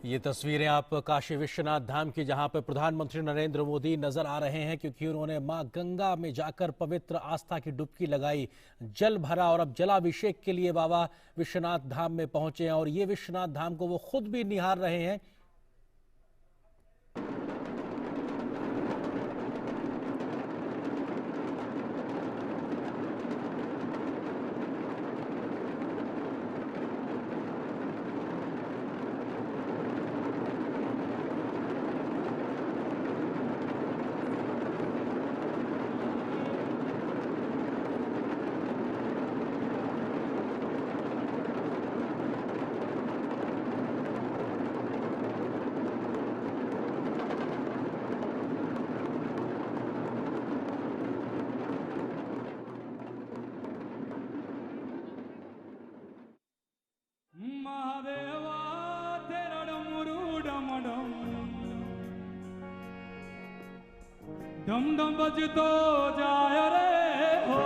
ये तस्वीरें आप काशी विश्वनाथ धाम की, जहां पर प्रधानमंत्री नरेंद्र मोदी नजर आ रहे हैं, क्योंकि उन्होंने मां गंगा में जाकर पवित्र आस्था की डुबकी लगाई, जल भरा और अब जलाभिषेक के लिए बाबा विश्वनाथ धाम में पहुंचे हैं। और ये विश्वनाथ धाम को वो खुद भी निहार रहे हैं। महादेवा तेरा डमरू डम डम डम डम बजतो जाय रे हो।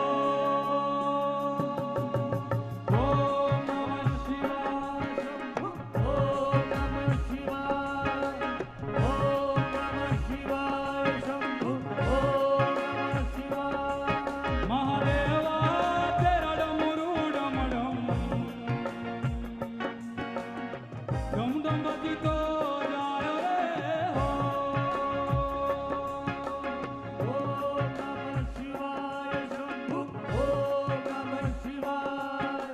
ओम नमः शिवाय शंभु, ओम नमः शिवाय, ओम नमः शिवाय शंभु, ओम नमः शिवाय। महादेवा तेरा डमरू डम डम डम डम बजतो जाय रे हो। ओम नमः शिवाय शंभु, ओम नमः शिवाय,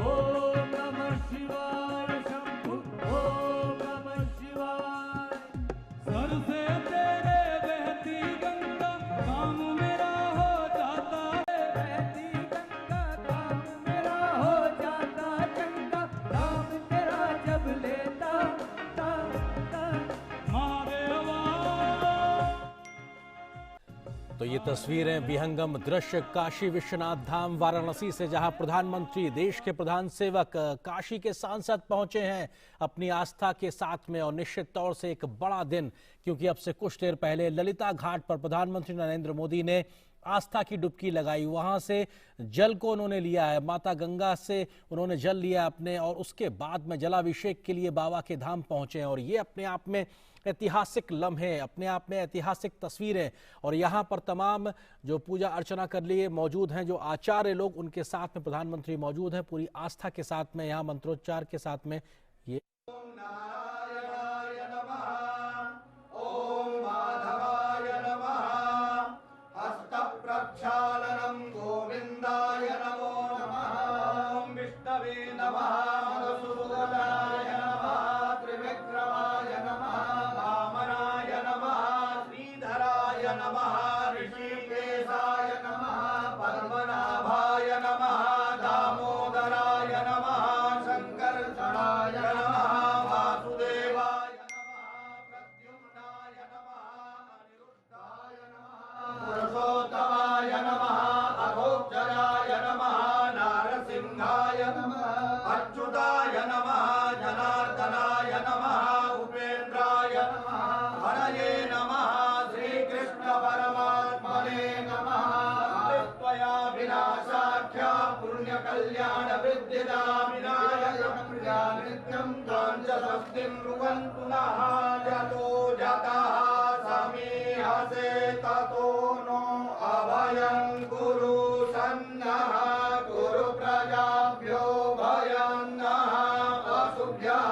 ओम नमः शिवाय शंभु, ओम नमः शिवाय। सर से तेरे बहती गंगा काम मेरा हो जाता है, बहती गंगा काम मेरा हो जाता चंगा, काम तेरा जब लेता महादेवा। तो ये तस्वीरें विहंगम दृश्य काशी विश्वनाथ धाम वाराणसी से, जहां प्रधानमंत्री, देश के प्रधान सेवक, काशी के सांसद पहुंचे हैं अपनी आस्था के साथ में। और निश्चित तौर से एक बड़ा दिन, क्योंकि अब से कुछ देर पहले ललिता घाट पर प्रधानमंत्री नरेंद्र मोदी ने आस्था की डुबकी लगाई, वहां से जल को उन्होंने लिया है, माता गंगा से उन्होंने जल लिया अपने, और उसके बाद में जलाभिषेक के लिए बाबा के धाम पहुंचे हैं। और ये अपने आप में ऐतिहासिक लम्हे, अपने आप में ऐतिहासिक तस्वीरें। और यहाँ पर तमाम जो पूजा अर्चना कर लिए मौजूद हैं, जो आचार्य लोग, उनके साथ में प्रधानमंत्री मौजूद हैं, पूरी आस्था के साथ में, यहाँ मंत्रोच्चार के साथ में। ये प्रक्षालनम गोविंदाय नमो नमः। ओम विष्णवे नमः, मधुसूदनाय नमः, त्रिविक्रमाय नमः, वामनाय नमः, श्रीधराय नमः, ऋषिकेशाय नमः, पद्मनाभाय नमः, दामोदराय नमः, शंकरषणाय नमः, वासुदेवाय नमः, प्रद्युम्नाय नमः, अनिरुद्धाय नमः, पुरुषोत्तमाय नमः, अघोक्षराय नमः, नारसिंहाय नमः, अच्युताय नमः, जनार्दनाय नमः, उपेन्द्राय नमः, हरये नमः, श्रीकृष्ण परमात्मने नमः। त्वया विनाशाख्या पुण्यकल्याण विद्यिता विनायक प्रिया नित्यं च स्वस्तिं ब्रुवन्तु नः। जतो जातः समीहसे ततो नो अभयं कुरु सन्नः। कुरु प्रजाभ्यो भयं नः, वसुभ्यः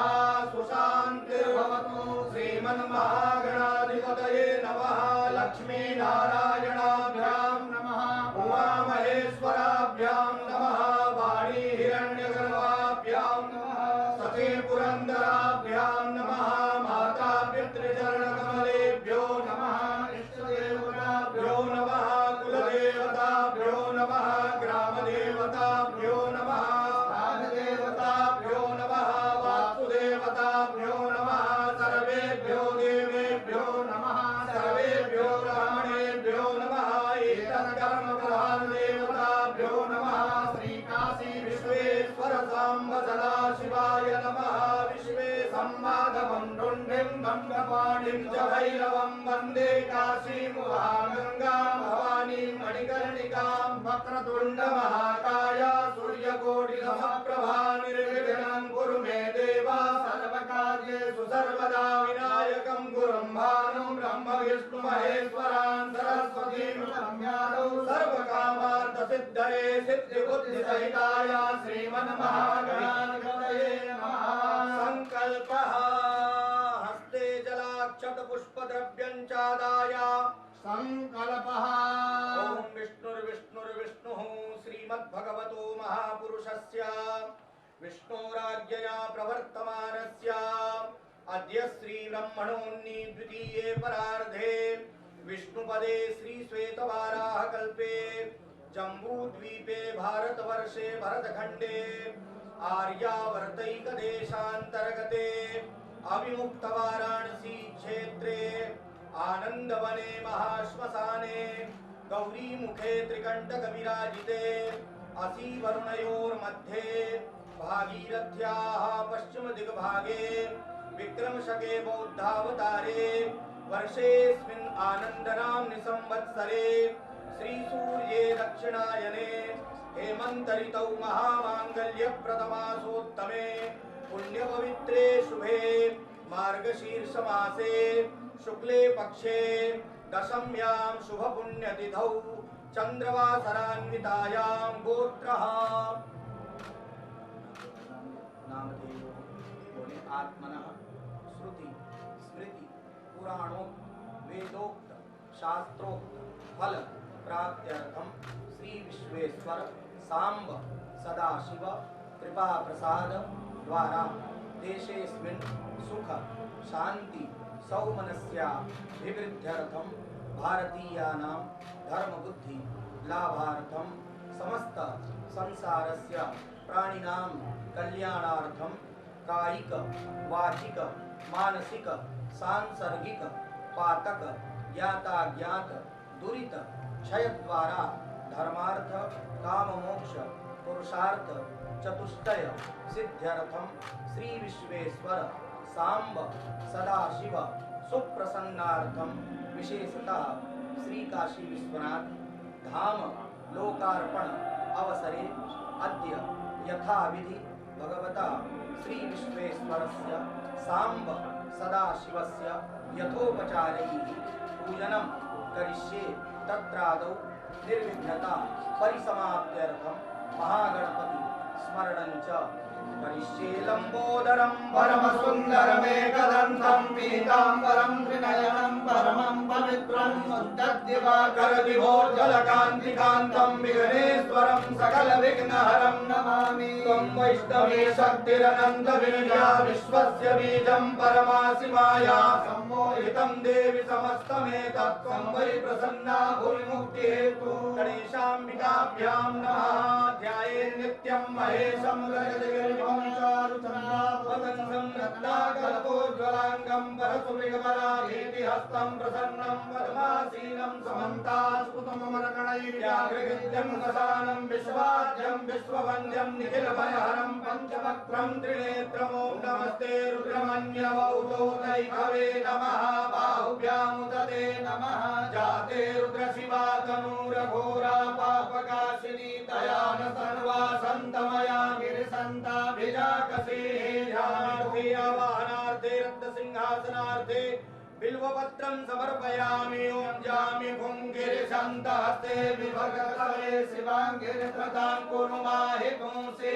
सुशान्तिर्भवतु। श्रीमन्महागणाधिपतये नमः। लक्ष्मीनारायणाभ्यां नमः। उमामहेश्वराभ्यां नमः। वाणी हिरण्यगर्भाभ्यां नमः। सती पुरन्दराभ्यां नमः। माता पितृचरणकमलेभ्यो नमः। इष्टदेवताभ्यो नमः। कुलदेवताभ्यो नमः। ग्रामदेवताभ्यो नमः। स्थानदेवताभ्यो नमः। वास्तुदेवताभ्यो नमः। सर्वेभ्यो देवेभ्यो नमः। सर्वेभ्यो ब्राह्मणेभ्यो नमः। एतत्कर्मप्रधान देवताभ्यो नमः। श्रीकाशी विश्वेश्वर सांब सदाशिवाय नमः। विश्वे संवादमं रुण्डिं गङ्गपाणिं च भैरवं वन्दे काशीं महागङ्गां भवानीं मणिकर्णिकां। वक्रतुण्ड महाकाय सूर्यकोटिसमप्रभा निर्विघ्नं कुरु मे देव सर्वकार्येषु महेश्वरान् सरस्वतीं रम्यादौ सर्वकामार्थसिद्धये सिद्धिबुद्धिसहिताय श्रीमन्महागणाधिपतये नमः। संकल्पः हस्ते जलाक्षतपुष्पद्रव्यं चादाय संकल्पः ॐ विष्णुर्विष्णुर्विष्णुः श्रीमद्भगवतो महापुरुषस्य विष्णोराज्ञया प्रवर्तमानस्य अद्य श्रीब्रह्मणोन्नी द्वितीये परार्धे विष्णुपदे श्रीश्वेतवाराहकल्पे जम्बूद्वीपे भारतवर्षे भरतखण्डे आर्यावर्तैकदेशान्तर्गते अविमुक्तवाराणसी क्षेत्रे आनन्दवने महाश्मशाने गौरीमुखे त्रिकण्टकविराजिते असीवरुणयोर्मध्ये भागीरथ्याः पश्चिमदिग्भागे विक्रमशके बौद्धावतारे वर्षेऽस्मिन् आनन्दनाम्नि संवत्सरे श्रीसूर्ये दक्षिणायने हेमन्तऋतौ महामाङ्गल्यप्रदमासोत्तमे पुण्यपवित्रे शुभे मार्गशीर्षमासे शुक्ले पक्षे दशम्यां शुभपुण्यतिथौ चन्द्रवासरान्वितायां गोत्रः नामधेयो बोले आत्मनः श्रुति स्मृति पुराणोक्त वेदोक्त शास्त्रोक्त फल प्राप्त्यर्थम श्री विश्वेश्वर सांब सदाशिव कृपा प्रसाद द्वारा देशेऽस्मिन् सुख शांति सौमनस्याभिवृद्ध्यर्थम भारतीयानां धर्मबुद्धि लाभार्थम समस्त संसारस्य प्राणिनां कल्याणार्थम कायिक वाचिक मानसिक सांसर्गिक पातक ज्ञाताज्ञात दुरित क्षय द्वारा धर्मार्थ काम मोक्ष पुरुषार्थ चतुष्टय सिद्ध्यर्थम श्री विश्वेश्वर सांब सदाशिव सुप्रसन्नार्थम विशेषतः श्री काशी विश्वनाथ धाम लोकार्पण अवसरे अद्य यथाविधि भगवता श्री विश्वेश्वरस्य सांब सदाशिवस्य यथोपचारैः पूजनं करिष्ये। तत्रादौ निर्विघ्नता परिसमाप्त्यर्थं महागणपति स्मरणं च करिष्ये। लंबोदरं परमसुन्दरमेकदन्तं पीताम्बरं त्रिनयनं परमं पवित्रं शुद्धदिवाकरदिवोज्ज्वलकान्तिकान्तं विघ्नेश्वरं सकलविघ्नहरं नमामि। त्वं वैष्णवी शक्तिरनन्तवीर्या विश्वस्य बीजं परमासि माया सम्मोहितं देवि समस्तमेतत् त्वं वै प्रसन्ना भुवि मुक्तिहेतु। गणेशाम्बिकाभ्यां नमः। ध्यायेत् नित्यं महेशं रजतगिरिं रत्नाकल्पोज्ज्वलाङ्गं परशुमृगपराभीतिहस्तं प्रसन्नं पद्मासीनं समन्तास्फुटममरकणैर्व्याघ्रकृत्यं ससानं विश्वाद्यं विश्ववन्द्यं निखिलभयहरं पञ्चवक्त्रं त्रिनेत्रमो नमस्ते रुद्रमन्यवौतोदैकवे नमः। बाहुभ्यामुदते नमः। जाते रुद्रशिवा तनूरघोरा पापकाशिनी तया न सर्वा सन्तमया गिरिसन्ताभिजाकसे। ध्यानार्थे रत्नसिंहासनार्थे बिल्वपत्रं समर्पयामि। ओं जामि भुङ्गिरिशन्तहस्ते विभगतवे शिवाङ्गिरिप्रदां कुरु माहि पुंसे।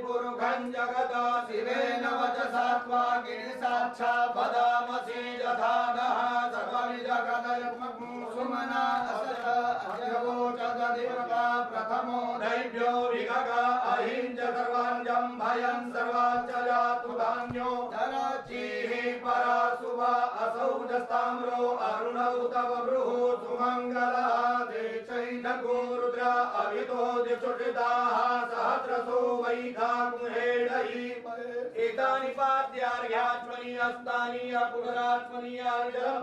पुरुषं जगद शिवेन वचसा त्वा गिरिसाक्षात् वदामसि यथा नः। सर्वविजगदयत्मसुमना असत अजगोचदधिवका प्रथमो दैव्यो विगग अहिंज सर्वाञ्जं भयं सर्वाच्च जातु धान्यो धराचिः पराशुभा असौ जस्ताम्रो अरुणौ तव भ्रुः सुमङ्गलः। देचैन गुरुद्र अभितो दिक्षुषिताः सहस्रसो वैधागुहेडयि। एतानि पाद्यार्घ्यात्मनि हस्तानि अपुनरात्मनि अर्घ्यं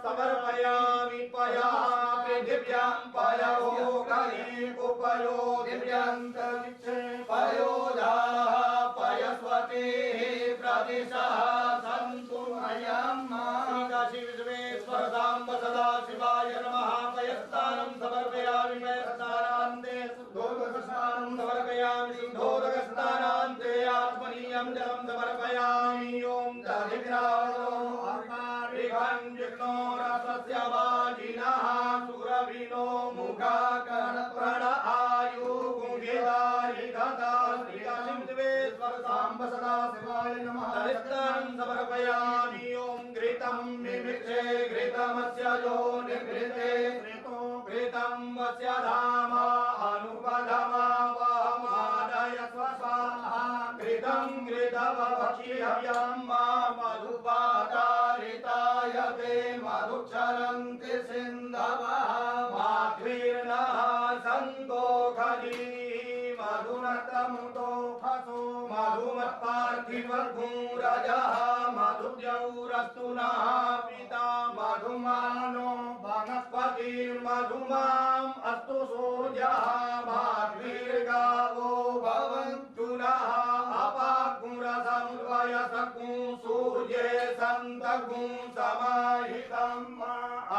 समर्पयामि। पयः पृथिव्यां पयो गणेकुपयो दिव्यन्तरिक्षे पयोधाः पयस्वतेः प्रदिशः सन्तु मयम्। श्रीकाशी विश्वेश्वर सांब सदाशिवाय नमः। पयस्नानं समर्पयामि। पयस्नानान्ते शुद्धोदकस्नानं समर्पयामि। शुद्धोदकस्नानान्ते आत्मनीयं जलं समर्पयामि। ॐ दधिग्रावणो अर्कारिघं जिग्नो रसस्य वाजिन पक्षिहव्याम्मा मधुपातारिताय ते मधुक्षरन्ति सिन्धवः माध्वीर्नः सन्तोखली मधुनतमुतो फसो मधुमत्पार्थिवर्धूरजः मधुद्यौरस्तु नः पिता मधुमानो वनस्पतिर्मधुमाम् अस्तु सूर्यः माध्वीर्गावो भवन्तु नः अपागुरसमुद्वयसकुं सूर्ये सन्तकुं समाहितम्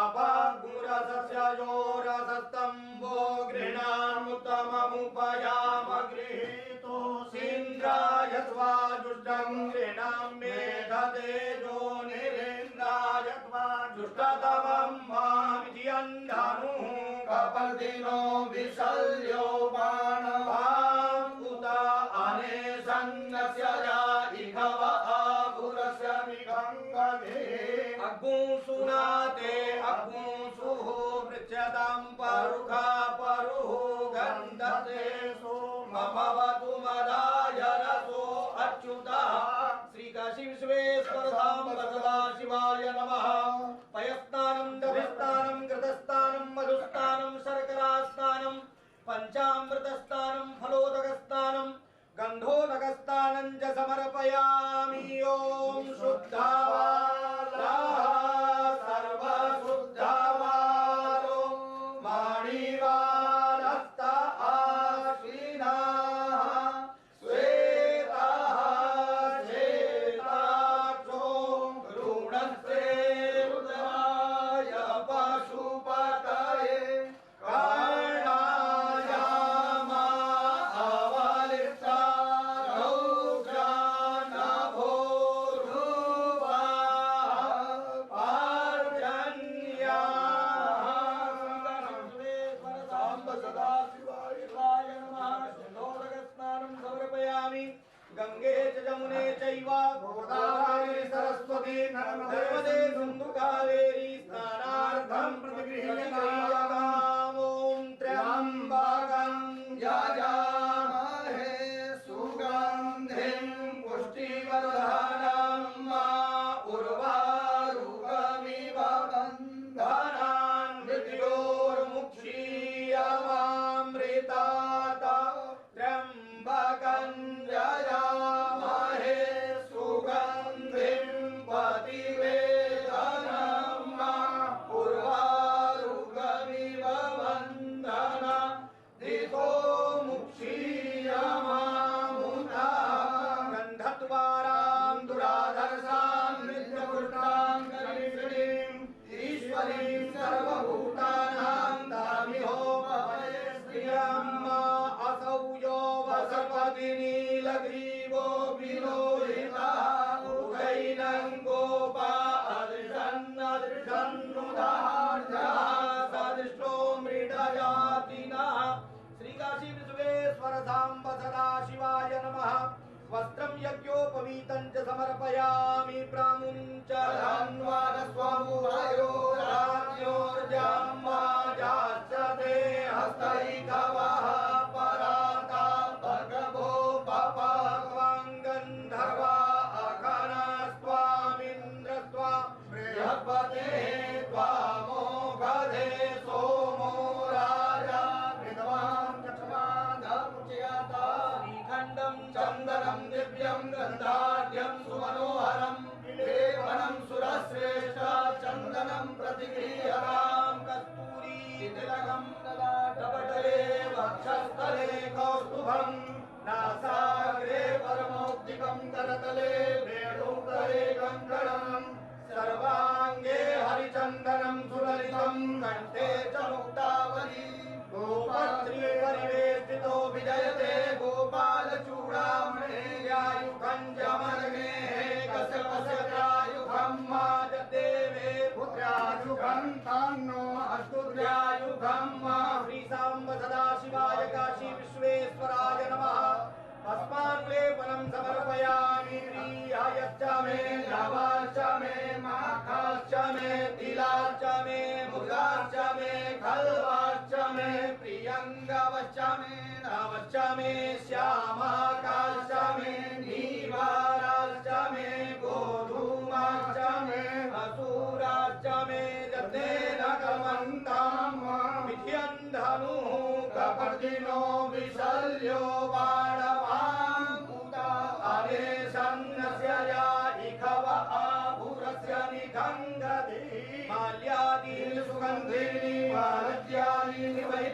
अपागुरसस्ययोरसस्तम्भो गृह्णामुत्तममुपयाम गृहीतो सीन्द्राय स्वाजुष्टं गृह्णां मेघतेजो निरेन्द्राय स्वाजुष्टतमं मामिजियन्धनुः कपर्दिनो विशल्यो बाणवाम् उत अनेशन्नस्य इघव आभुरस्य मिघङ्गधे अग्मुसुनाते अग्मुसुः पृच्छतां परुखा परुः गन्धते सोमभवतु मदाय रसो अच्युतः श्रीकाशी विश्वेश्वर धाम सदाशिवाय नमः पयस्नानं दभिस्नानं घृतस्नानं मधुस्नानं शर्करास्नानं पंचामृतस्नानं फलोदकस्नानं गन्धोदकस्नानं च समर्पयामि ॐ शुद्धावालाः सर्वशुद्धावालो मणिवालस्त आश्विनाः श्वेताः श्वेताक्षो रुणस्ते रुद्राय पशुपतये गंगे च जमुने चैव गोदावरी सरस्वती नर्मदे सिन्धु कावेरी स्नानार्थं प्रतिगृह्यताम् ॐ त्र्यम्बकं यजामहे सुगन्धिं पुष्टिवर्धनम् उर्वारुकमिव बन्धनान् मृत्योर्मुक्षीयमामृतात् त्र्यम्बकं यजामहे सुगन्धिं पतिवेदनम् उर्वारुकमिव बन्धनान् दिशो मुक्षीयमामुता गन्धद्वारां दुराधर्षां नित्यपुष्टां करीषणीं ईश्वरीं सर्वभूतानां दामिहोपये श्रियम् असौ यो वसपति नीलग्रीवो विलोहितः उभैनं गोपा अदृशन्नुदार्यः सदृष्टो मृडजातिनः श्रीकाशी विश्वेश्वर धाम सदाशिवाय नमः वस्त्रं यज्ञोपवीतं च समर्पयामि प्रामुं च धन्वादस्वमुभयो राज्ञोर्जाम्मा जास्यते हस्तैकवः पराता भगवो पपाङ्गन्धर्वा अघनस्त्वामिन्द्रस्त्वा बृहस्पते त्वामोघधे सोमो राजा विद्वां चक्षुमाधमुच्यता श्रीखण्डं चन्दनं दिव्यं गन्धाढ्यं सुमनोहरं लेपनं सुरश्रेष्ठ चन्दनं प्रतिगृह्यतां कस्तूरी तिलकं ललाटपटले वक्षस्थले कौस्तुभं नासाग्रे परमौक्तिकं करतले वेणुकरे कङ्कणं सर्वाङ्गे हरिचन्दनं सुललितं कण्ठे च मुक्तावली गोपत्रिपरिवेष्टितो विजयते गोपालचूडामणे यायुखं जमनगे कश्यपस्यत्रायुखं माजदेवे पुत्रायुखं तान्नो अस्तुत्र्यायुखं श्रीसाम्ब सदाशिवाय काशी विश्वेश्वराय नमः अस्मान् समर्पयामि प्रियायश्च मे नवाश्च मे माखा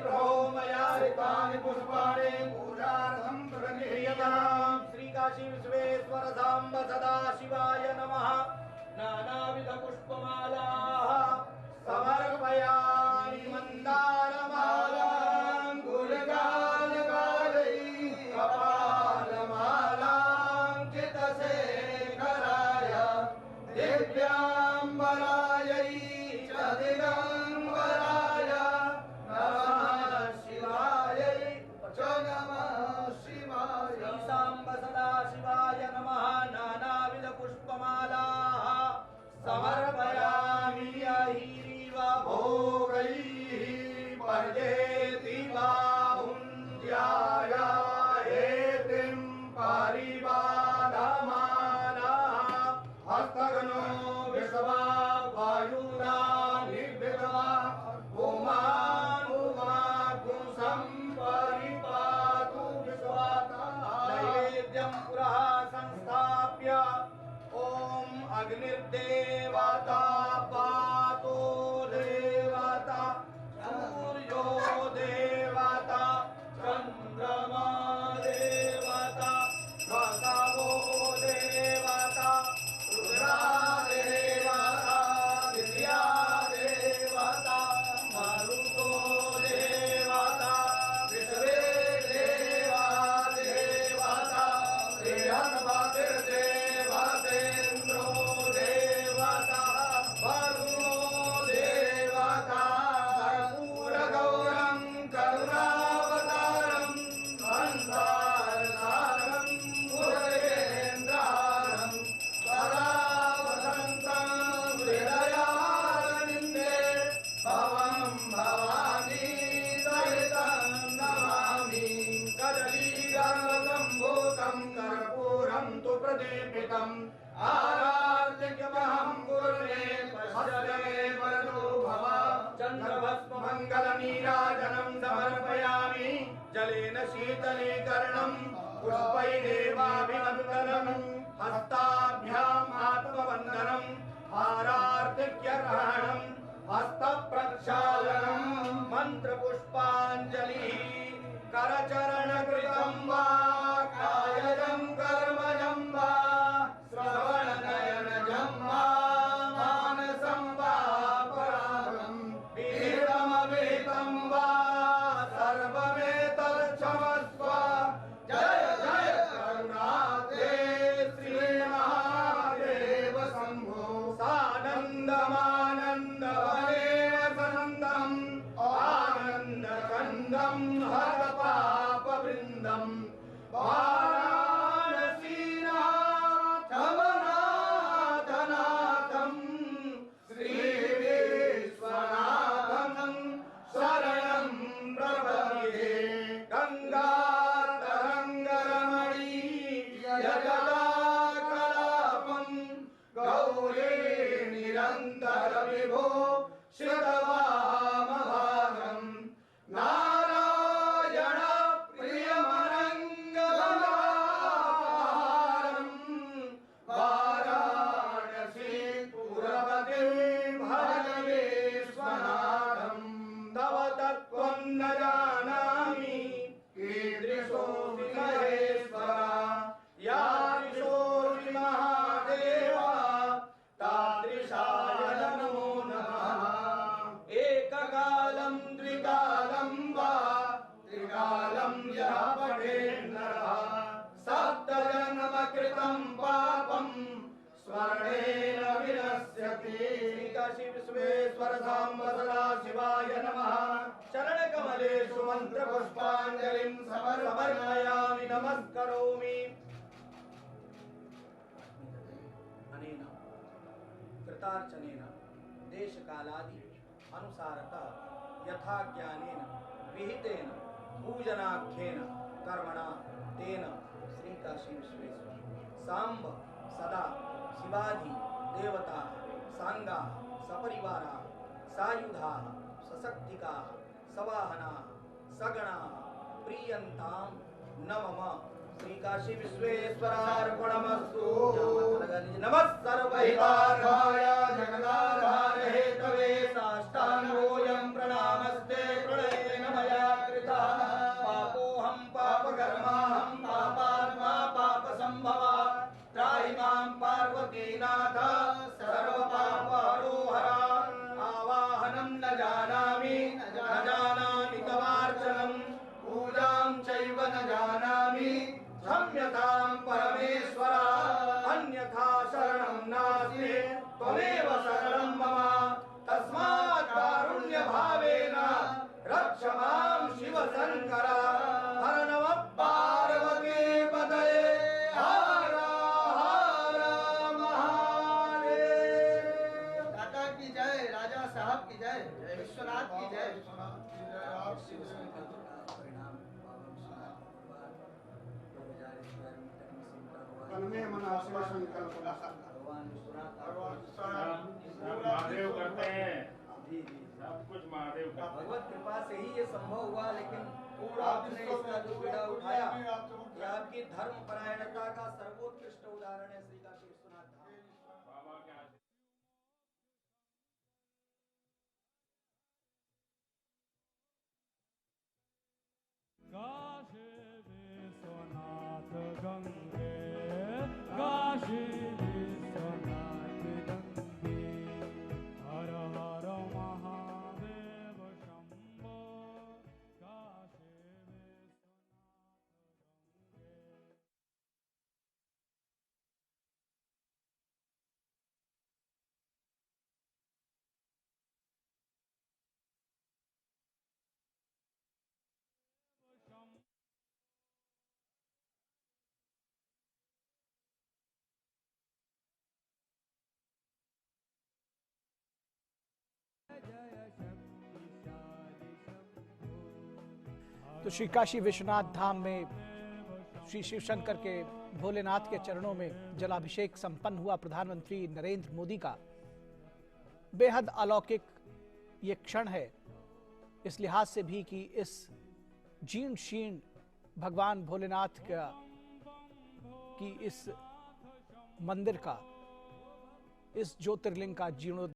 प्रभो मया ऋतानि पुष्पाणि पूजार्थं प्रतिक्रियताम्। श्री काशी विश्वेश्वर साम्ब सदाशिवाय नमः। नानाविध पुष्पमालाः समर्पयामि। मन्दारमालां गुणगानगानै कपालमालां चितशेखराय दिव्याम्बरायै च दिगम्बराय नमः शिवायै च नमः शिवाय। साम्ब सदाशिवाय नमः। नानाविध पुष्पमालाः समर्पयामि। अहिरिव भोगैः पर्येति बाहुन्द्याय हेतिं परिवादमानाः हस्तगनो विश्वा वायुना निर्विद्वा पुमान् पुमागुं सम्परिपातु विश्वातः। नैवेद्यं पुरः संस्थाप्य ॐ अग्निर्देवता पातु देवता सूर्यो देवता चन्द्रमा देवता वसवो देवता रुद्रा देवता विद्या देवता मरुतो देवता विश्वे देवा देवता बृहस्पतिर्देवतेन्द्रो देवता वरुणो देवता कर्पूरगौरं करुणावतारं संसारसारं भुजगेन्द्रहारं सदा वसन्तं हृदयारविन्दे भवं भवानी सहितं नमामि। कदलीगर्भसम्भूतं कर्पूरं तु प्रदीपितम् आराध्यमहं कुर्वे पश्यमे वरदो भव। चन्द्रभस्ममङ्गलनीराजनं समर्पयामि। जलेन शीतलीकरणं पुष्पैरेवाभिवन्दनं हस्ताभ्याम् आत्मवन्दनं हारार्थिक्यग्रहणं हस्तप्रक्षालनं मन्त्रपुष्पाञ्जलिः करचरणकृतं वा कायजं कर्मजं वा श्रवणनयनजं वा मानसं वा परागं वीरमवेदं वा सर्वमेतत्क्षमस्व। जय जय करुणाते श्रीमहादेव शम्भो। सानन्दमानन्दवने वसन्तम् आनन्दकन्दं हरपापवृन्दं वाराणसीनाथमनाथनाथं श्रीविश्वनाथं शरणं प्रपद्ये। गङ्गातरङ्गरमणीयजटाकलापं गौरी निरन्तरविभो श्रुतवामभागं नारायण प्रियमनङ्गमहारं वाराणसीपुरपतिं भज विश्वनाथं। तव तत्त्वं न जानामि कीदृशोऽसि महेश्वर। यादृशोऽसि महादेव तादृशाय नमो नमः। एककालं त्रिकालं वा त्रिकालं यः पठेन्नरः सप्तजन्मकृतं पापं स्मरणेन विनश्यति। काशी विश्वेश्वर साम्ब सदाशिवाय नमः। चरणकमलेषु मन्त्रपुष्पाञ्जलिं समर्पयामि नमस्करोमि। अनेन कृतार्चनेन देशकालादि अनुसारतः यथा ज्ञानेन विहितेन पूजनाख्येन कर्मणा तेन श्री काशी विश्वेश्वर साम्ब सदा शिवाधि देवता सांगा सपरिवारा सायुधा सशक्तिका सवाहना सगणा प्रियंतां नमः। श्री काशी विश्वेश्वरार्पणमस्तु। नमः सर्वहितार्थाय जगदाधार हेतवे साष्टांगोऽयं प्रणामस्ते प्रणयेन मया। अन्यथां परमेश्वर अन्यथा शरणं नास्ति त्वमेव शरणं मम तस्मात् कारुण्य भावेन रक्ष मां शिव शंकर हर नमः पार्वती पतये हर हर महादेव। दाता की जय, राजा साहब की जय, विश्वनाथ की जय। महादेव करते हैं, सब कुछ महादेव करते हैं। भगवत कृपा से ही ये संभव हुआ, लेकिन आपने इसका जो बीड़ा उठाया ये आपकी धर्म परायणता का सर्वोत्कृष्ट उदाहरण है। श्री काशी विश्वनाथ धाम बाबा के आशीर्वाद। काशी विश्वनाथ गंगे, काशी विश्वनाथ गंगे, हर हर महादेव शंभो, काशी विश्वनाथ गंगे। तो श्री काशी विश्वनाथ धाम में श्री शिव शंकर के भोलेनाथ के चरणों में जलाभिषेक संपन्न हुआ। प्रधानमंत्री नरेंद्र मोदी का बेहद अलौकिक ये क्षण है, इस लिहाज से भी कि इस जीर्ण शीर्ण भगवान भोलेनाथ का की इस मंदिर का, इस ज्योतिर्लिंग का जीर्णोद्धार